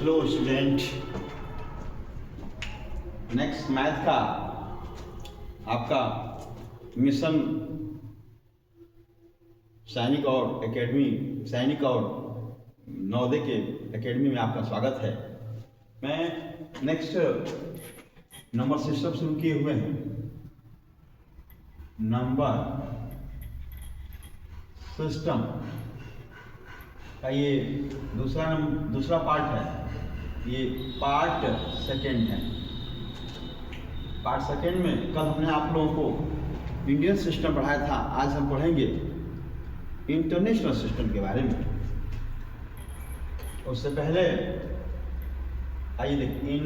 Hello student, next math का आपका mission सैनिक और एकेडमी सैनिक और नवोदय के एकेडमी में आपका स्वागत है। मैं नेक्स्ट नंबर सिस्टम शुरू किए हुए हैं। नंबर सिस्टम का ये दूसरा पार्ट है। ये पार्ट सेकेंड है। पार्ट सेकेंड में कल हमने आप लोगों को इंडियन सिस्टम पढ़ाया था। आज हम पढ़ेंगे इंटरनेशनल सिस्टम के बारे में। उससे पहले आइए देखिए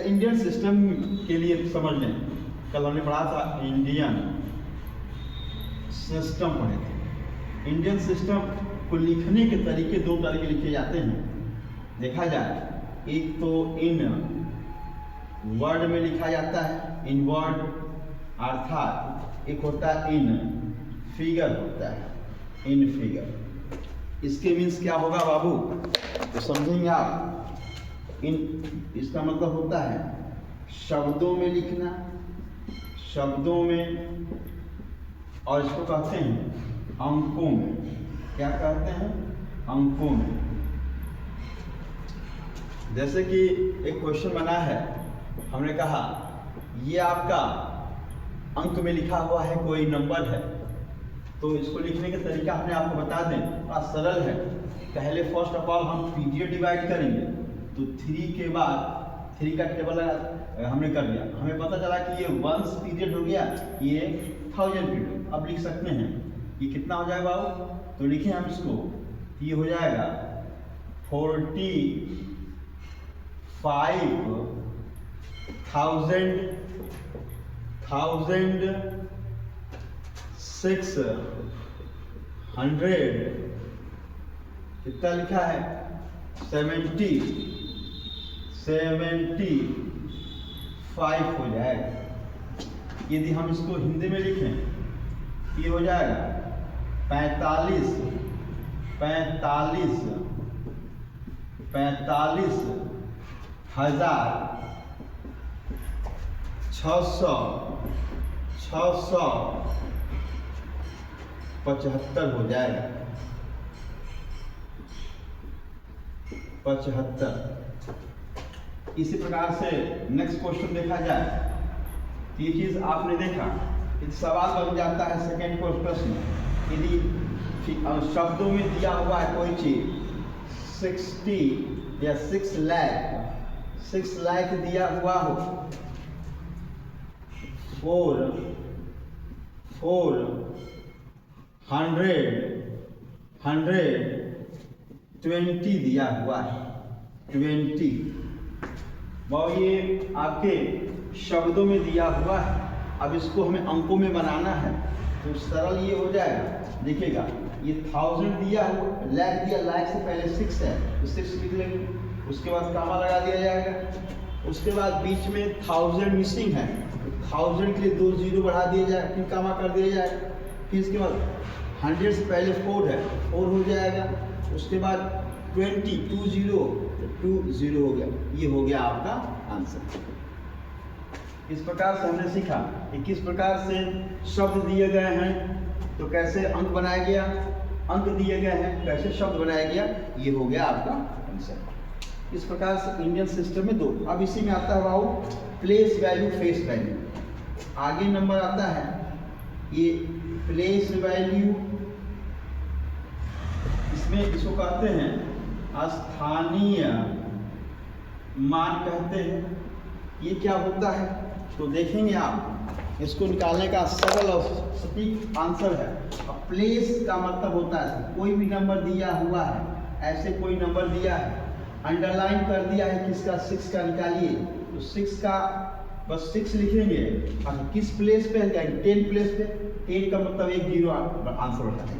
इंडियन सिस्टम के लिए समझ लें। कल हमने पढ़ा था इंडियन सिस्टम पढ़े थे। इंडियन सिस्टम को लिखने के तरीके दो तरीके लिखे जाते हैं। देखा जाए, एक तो इन वर्ड में लिखा जाता है, इन वर्ड, अर्थात एक होता है इन फिगर, होता है इन फिगर। इसके मीन्स क्या होगा बाबू, तो समझेंगे आप। इसका मतलब होता है शब्दों में लिखना, शब्दों में, और इसको कहते हैं अंकों में। क्या कहते हैं? अंकों में। जैसे कि एक क्वेश्चन बना है, हमने कहा ये आपका अंक में लिखा हुआ है, कोई नंबर है, तो इसको लिखने का तरीका हमने आपको बता दें, बड़ा सरल है। पहले फर्स्ट ऑफ ऑल हम पीरियड डिवाइड करेंगे, तो 3 के बाद 3 का टेबल हमने कर दिया। हमें पता चला कि ये 1 पीरियड हो गया, ये 1000 पीरियड। अब लिख सकते हैं ये कितना हो जाएगा बाबू, तो लिखें हम इसको, ये हो जाएगा 45,600 कितना लिखा है, 75 हो जाएगा। यदि हम इसको हिंदी में लिखें, ये हो जाएगा 45,675 हो जाएगा, 75। इसी प्रकार से नेक्स्ट क्वेश्चन देखा जाए, तो ये चीज आपने देखा, सवाल बन जाता है सेकेंड प्रश्न। यदि शब्दों में दिया हुआ है कोई चीज 60 या 6 लाख दिया हुआ हो, 120 दिया हुआ है, 20। और ये आपके शब्दों में दिया हुआ है। अब इसको हमें अंकों में बनाना है, तो सरल ये हो जाएगा। देखिएगा, ये 1000 दिया हो, लाख दिया, लाख से पहले 6 है, तो 6 लिख लेंगे। उसके बाद कामा लगा दिया जाएगा। उसके बाद बीच में 1000 मिसिंग है, तो 1000 के लिए 2 0 बढ़ा दिया जाए, फिर कामा कर दिया जाएगा। फिर इसके बाद 100 से पहले 4 है, 4 हो जाएगा। उसके बाद 20 2 0 हो गया। ये हो गया आपका आंसर। इस प्रकार से हमने सीखा कि किस प्रकार से शब्द दिए गए हैं तो कैसे अंक बनाया गया, अंक दिए गए हैं कैसे शब्द बनाया गया। ये हो गया आपका आंसर। इस प्रकार से इंडियन सिस्टम में 2। अब इसी में आता है बाबू प्लेस वैल्यू, फेस वैल्यू। आगे नंबर आता है ये प्लेस वैल्यू। इसमें इसको कहते हैं स्थानीय मान कहते हैं। ये क्या होता है तो देखेंगे आप। इसको निकालने का सरल और सटीक आंसर है। अब प्लेस का मतलब होता है कोई भी नंबर दिया हुआ है, ऐसे कोई नंबर दिया है, अंडरलाइन कर दिया है किसका, 6 का निकालिए, तो 6 का बस 6 लिखेंगे। अब किस प्लेस पे है, 10 प्लेस पे, 10 का मतलब 1 0 आंसर होता है।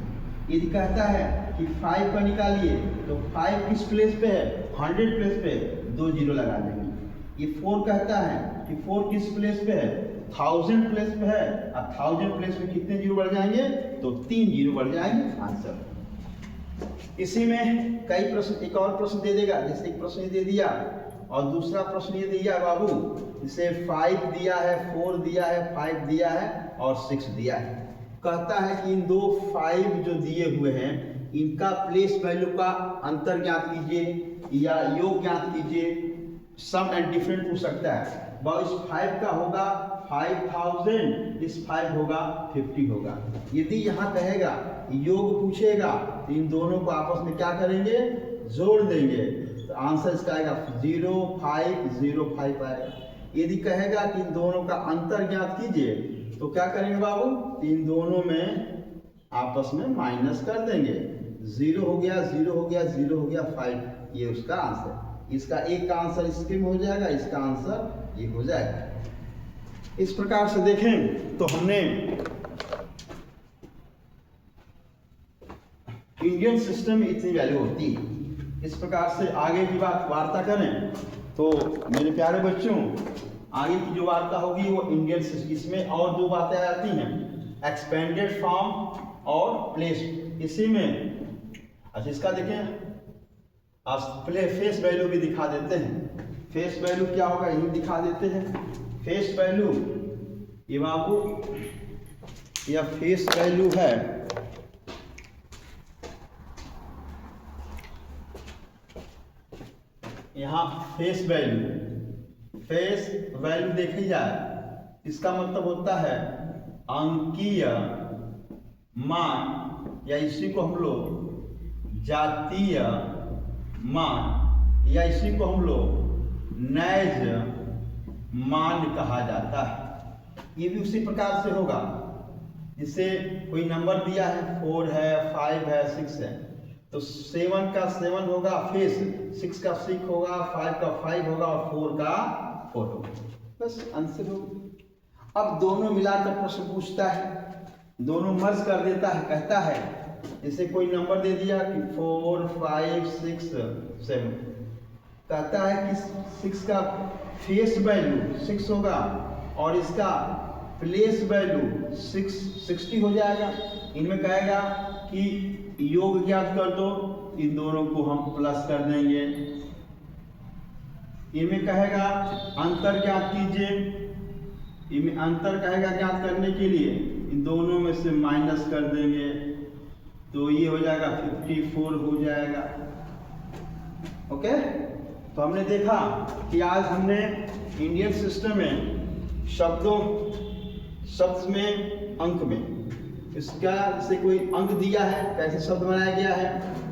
यदि कहता है कि 5 का निकालिए, तो 5 किस प्लेस पे है, 100 प्लेस पे, 2 0 लगा देंगे। ये 4 कहता है कि 4 किस प्लेस पे है, 1000 प्लेस पे है। अब 1000 प्लेस में कितने 0 बढ़ जाएंगे, तो 3 0 बढ़ जाएंगे आंसर। इसी में कई प्रश्न, एक और प्रश्न दे देगा, जैसे एक प्रश्न ये दे दिया और दूसरा प्रश्न ये दिया बाबू, इसे 5 दिया है, 4 दिया है, 5 दिया है और 6 दिया है। कहता है कि इन दो 5 जो दिए हुए हैं इनका प्लेस वैल्यू का अंतर ज्ञात कीजिए या योग ज्ञात कीजिए। सम एंड डिफरेंट पूछ सकता है। वह इस 5 का होगा 5000, इस 5 होगा 50 होगा। यदि यहाँ कहेगा योग पूछेगा तो इन दोनों को आपस में क्या करेंगे, जोड़ देंगे, तो आंसर इसका आएगा 0505 आएगा। यदि कहेगा कि इन दोनों का अंतर ज्ञात कीजिए तो क्या करेंगे बाबू, इन दोनों में आपस में माइनस कर देंगे, 0 हो गया 0 हो गया 0 हो गया 5, ये उसका आंसर। इसका एक का आंसर इसके में हो जाएगा, इसका आंसर ये हो जाएगा। इस प्रकार से देखें तो हमने इंडियन सिस्टम में इतनी वैल्यू होती है। इस प्रकार से आगे की बात वार्ता करें तो मेरे प्यारे बच्चों, आगे की जो वार्ता होगी वो इंडियन सिस्टम, इसमें और दो बातें आती हैं, एक्सपेंडेड फॉर्म और प्लेस। इसी में अच्छा इसका देखें, फेस वैल्यू भी दिखा देते हैं। फेस वैल्यू क्या होगा यही दिखा देते हैं। फेस वैल्यू ये बाबू, यह फेस वैल्यू है, यहाँ फेस वैल्यू देखी जाए, इसका मतलब होता है अंकीय मान, या इसी को हम लोग जातीय मान, या इसी को हम लोग नैज मान कहा जाता है। ये भी उसी प्रकार से होगा, जिससे कोई नंबर दिया है, 4 है, 5 है, 6 है, तो 7 का 7 होगा फेस, 6 का 6 होगा, 5 का 5 होगा और 4 का 4 होगा। बस आंसर होगा। अब दोनों मिलाकर प्रश्न पूछता है, दोनों मर्ज कर देता है, कहता है जैसे कोई नंबर दे दिया कि 4 5 6 7, कहता है कि 6 का फेस वैल्यू 6 होगा और इसका प्लेस वैल्यू 60 हो जाएगा। इनमें कहेगा कि योग ज्ञात कर दो, इन दोनों को हम प्लस कर देंगे। इनमें कहेगा अंतर ज्ञात कीजिए, इनमें अंतर कहेगा ज्ञात करने के लिए इन दोनों में से माइनस कर देंगे, तो ये हो जाएगा 54 हो जाएगा। ओके, तो हमने देखा कि आज हमने इंडियन सिस्टम में शब्द में अंक में इसका से कोई अंक दिया है कैसे शब्द बनाया गया है,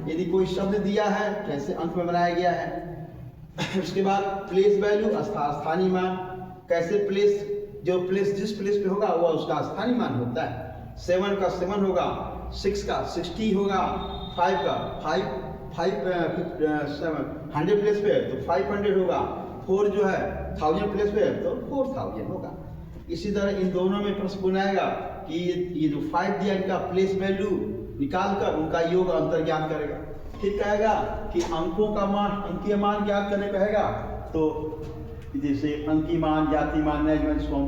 यदि कोई शब्द दिया है कैसे अंक में बनाया गया है। उसके बाद प्लेस वैल्यू स्थानीय मान, कैसे प्लेस, जो प्लेस जिस प्लेस पे होगा वह उसका स्थानीय मान होता है। 7 का 7 होगा, 6 का 60 होगा, 5 का 100 प्लेस पे है तो 500 होगा, 4 जो है 1000 प्लेस पे है तो 4000 होगा। इसी तरह इन दोनों में प्रश्न बनाएगा कि ये जो 5 दिया इनका प्लेस वैल्यू निकाल कर उनका योग अंतर ज्ञात करेगा। फिर कहेगा कि अंकों का मान, अंकीय मान ज्ञात करने कहेगा, तो जैसे अंकीय मान, जाति मान, इसको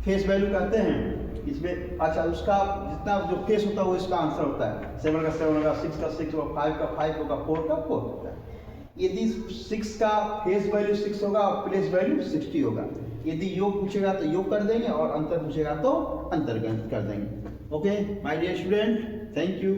फेस वैल्यू कहते हैं। इसमें अच्छा उसका जितना जो फेस होता है वो इसका आंसर होता है। 7 का 7 होगा, 6 का 6 होगा, 5 का 5 होगा, 4 का 4 होता है। यदि 6 का फेस वैल्यू 6 होगा और प्लेस वैल्यू 60 होगा। यदि योग पूछेगा तो योग कर देंगे और अंतर पूछेगा तो अंतर कर देंगे। Okay my dear student, thank you.